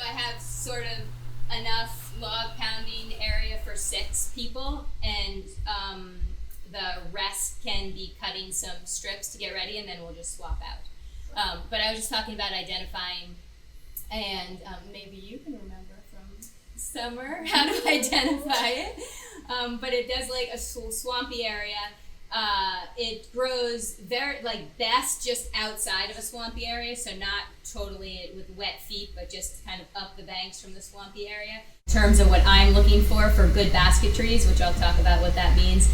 I have sort of enough log pounding area for 6 people, and the rest can be cutting some strips to get ready, and then we'll just swap out. But I was just talking about identifying, and maybe you can remember from summer how to identify it. But it does like a swampy area. It grows very best just outside of a swampy area, so not totally with wet feet, but just kind of up the banks from the swampy area. In terms of what I'm looking for good basket trees, which I'll talk about what that means,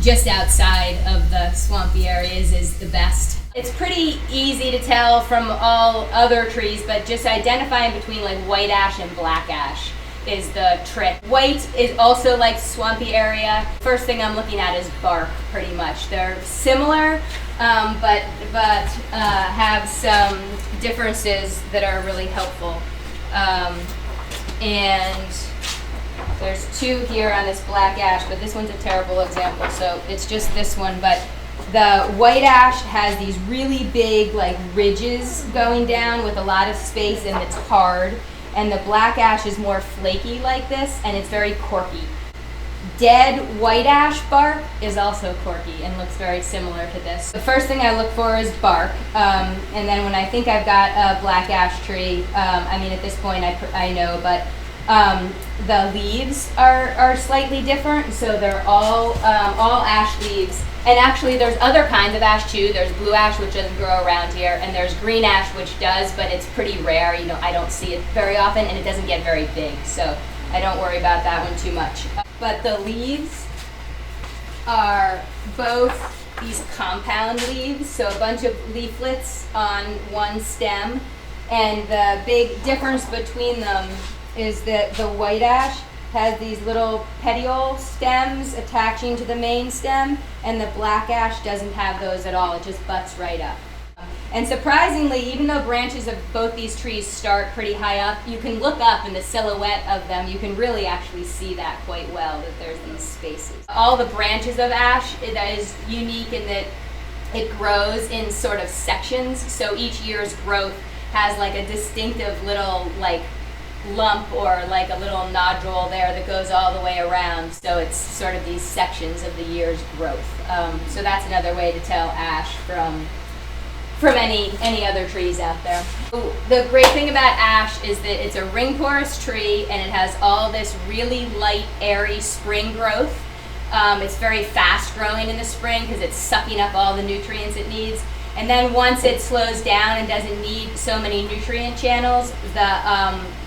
just outside of the swampy areas is the best. It's pretty easy to tell from all other trees, but just identifying between like white ash and black ash is the trick. White is also like swampy area. First thing I'm looking at is bark, pretty much. They're similar, but have some differences that are really helpful. And there's 2 here on this black ash, but this one's a terrible example, so it's just this one. But the white ash has these really big like ridges going down with a lot of space, and it's hard. And the black ash is more flaky like this, and it's very corky. Dead white ash bark is also corky and looks very similar to this. The first thing I look for is bark, and then when I think I've got a black ash tree, I mean at this point I know, but the leaves are slightly different, so they're all ash leaves. And actually there's other kinds of ash too. There's blue ash, which doesn't grow around here, and there's green ash, which does, but it's pretty rare. I don't see it very often, and it doesn't get very big, so I don't worry about that one too much. But the leaves are both these compound leaves, so a bunch of leaflets on one stem, and the big difference between them is that the white ash has these little petiole stems attaching to the main stem, and the black ash doesn't have those at all. It just butts right up. And surprisingly, even though branches of both these trees start pretty high up, you can look up in the silhouette of them, you can really actually see that quite well, that there's these spaces. All the branches of ash, that is unique in that it grows in sort of sections, so each year's growth has like a distinctive little lump or like a little nodule there that goes all the way around, so it's sort of these sections of the year's growth. So that's another way to tell ash from any other trees out there. The great thing about ash is that it's a ring porous tree, and it has all this really light, airy spring growth. It's very fast growing in the spring because it's sucking up all the nutrients it needs. And then once it slows down and doesn't need so many nutrient channels,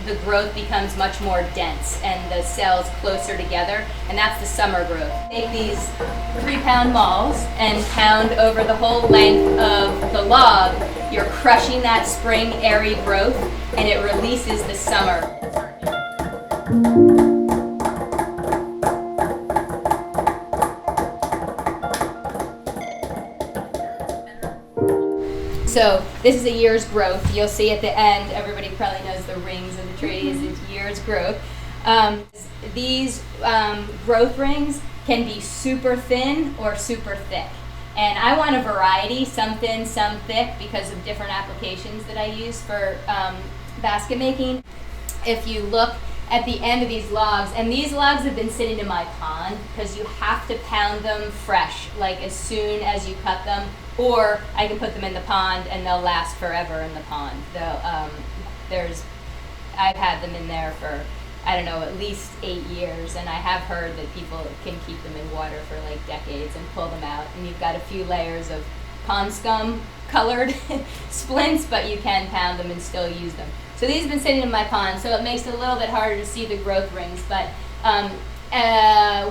the growth becomes much more dense and the cells closer together, and that's the summer growth. Take these 3-pound mauls and pound over the whole length of the log. You're crushing that spring airy growth, and it releases the summer. So this is a year's growth. You'll see at the end, everybody probably knows the rings of the trees, it's year's growth. These growth rings can be super thin or super thick. And I want a variety, some thin, some thick, because of different applications that I use for basket making. If you look at the end of these logs, and these logs have been sitting in my pond because you have to pound them fresh, like as soon as you cut them, or I can put them in the pond and they'll last forever in the pond. I've had them in there for, I don't know, at least 8 years, and I have heard that people can keep them in water for like decades and pull them out, and you've got a few layers of pond scum colored splints, but you can pound them and still use them. So these have been sitting in my pond, so it makes it a little bit harder to see the growth rings, but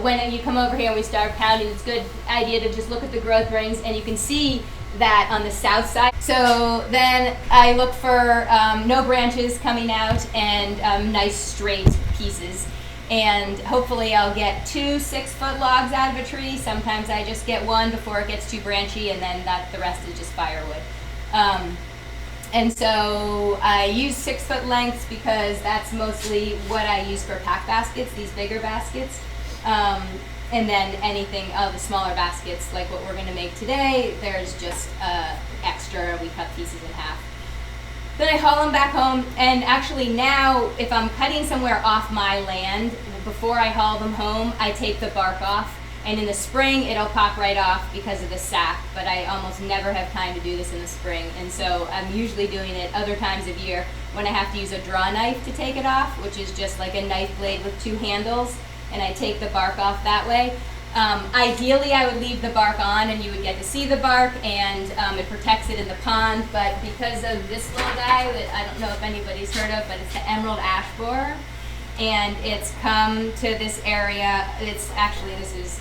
when you come over here and we start pounding, it's a good idea to just look at the growth rings, and you can see that on the south side. So then I look for no branches coming out and nice straight pieces. And hopefully I'll get 2 6-foot logs out of a tree. Sometimes I just get 1 before it gets too branchy, and then the rest is just firewood. And so I use 6-foot lengths because that's mostly what I use for pack baskets, these bigger baskets. And then anything, the smaller baskets, like what we're going to make today, there's just extra, we cut pieces in half. Then I haul them back home, and actually now, if I'm cutting somewhere off my land, before I haul them home, I take the bark off. And in the spring, it'll pop right off because of the sap, but I almost never have time to do this in the spring. And so I'm usually doing it other times of year when I have to use a draw knife to take it off, which is just like a knife blade with 2 handles, and I take the bark off that way. Ideally, I would leave the bark on and you would get to see the bark, and it protects it in the pond, but because of this little guy that I don't know if anybody's heard of, but it's the emerald ash borer, and it's come to this area. It's actually, this is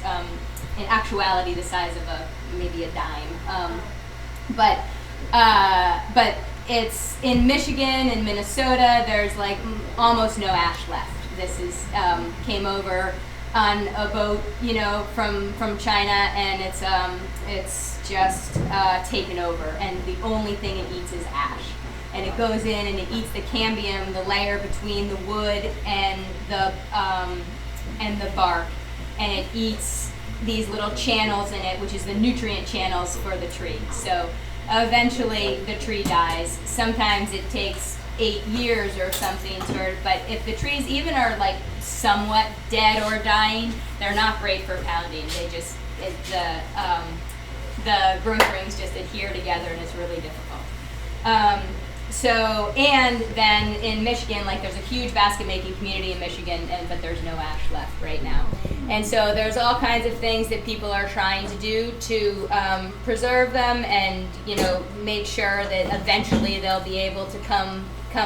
in actuality the size of maybe a dime, but it's in Michigan and Minnesota. There's like almost no ash left. This is came over on a boat, you know, from China, and it's just taken over, and the only thing it eats is ash. And it goes in and it eats the cambium, the layer between the wood and the bark, and it eats these little channels in it, which is the nutrient channels for the tree. So eventually the tree dies. Sometimes it takes 8 years or something, but if the trees even are like somewhat dead or dying, they're not great for pounding. They just, the growth rings just adhere together, and it's really difficult. And then in Michigan, like there's a huge basket making community in Michigan, but there's no ash left right now. And so there's all kinds of things that people are trying to do to preserve them, and, you know, make sure that eventually they'll be able to come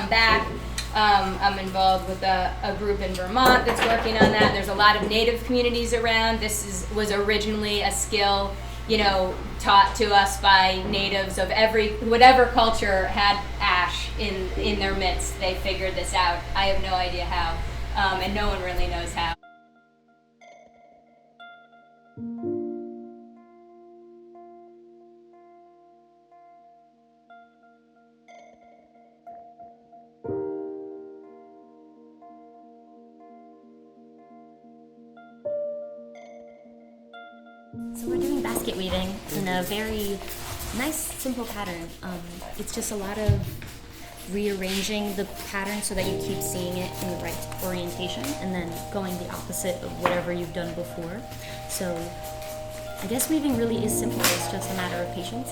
back. I'm involved with a group in Vermont that's working on that. There's a lot of native communities around. This was originally a skill, you know, taught to us by natives of whatever culture had ash in their midst. They figured this out. I have no idea how, and no one really knows how. So we're doing basket weaving in a very nice, simple pattern. It's just a lot of rearranging the pattern so that you keep seeing it in the right orientation, and then going the opposite of whatever you've done before. So I guess weaving really is simple. It's just a matter of patience.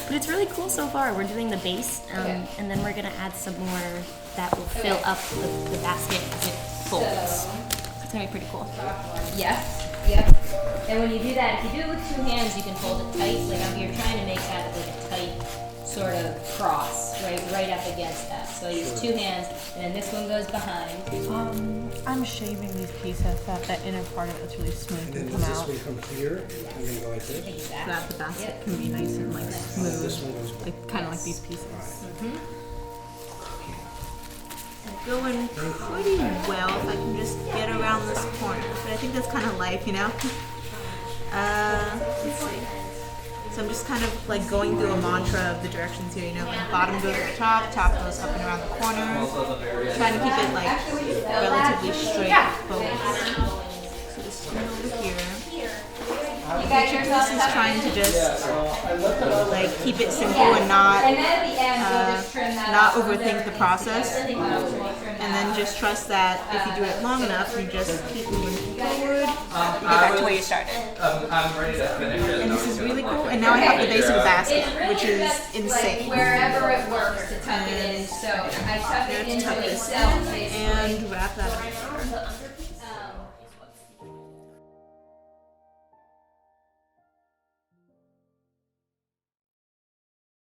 But it's really cool so far. We're doing the base, and then we're going to add some more that will fill up the basket as it folds. It's going to be pretty cool. Yes. Yep. And when you do that, if you do it with 2 hands, you can hold it tight. Like you're trying to make that like a tight sort of cross, right up against that. So I use 2 hands, and then this one goes behind. I'm shaving these pieces so that inner part of it's really smooth and come out. This one comes here, and then go like this. Exactly. So that the basket can be nice and like smooth, like kind of like these pieces. Going pretty well if I can just get around this corner. But I think that's kind of life, you know? Let's see. So I'm just kind of like going through a mantra of the directions here, you know, like bottom goes to the top goes up and around the corner. Trying to keep it like relatively straight forward. So this one over here. This is trying to just like keep it simple and not overthink the process, and then just trust that if you do it long enough, you just keep moving forward, you get back to where you started. I'm ready to finish it. And this is really cool. And now I have the base of the basket, which is insane. Wherever it works to tuck it in. So I tuck it into Tuck this itself. in and wrap that up.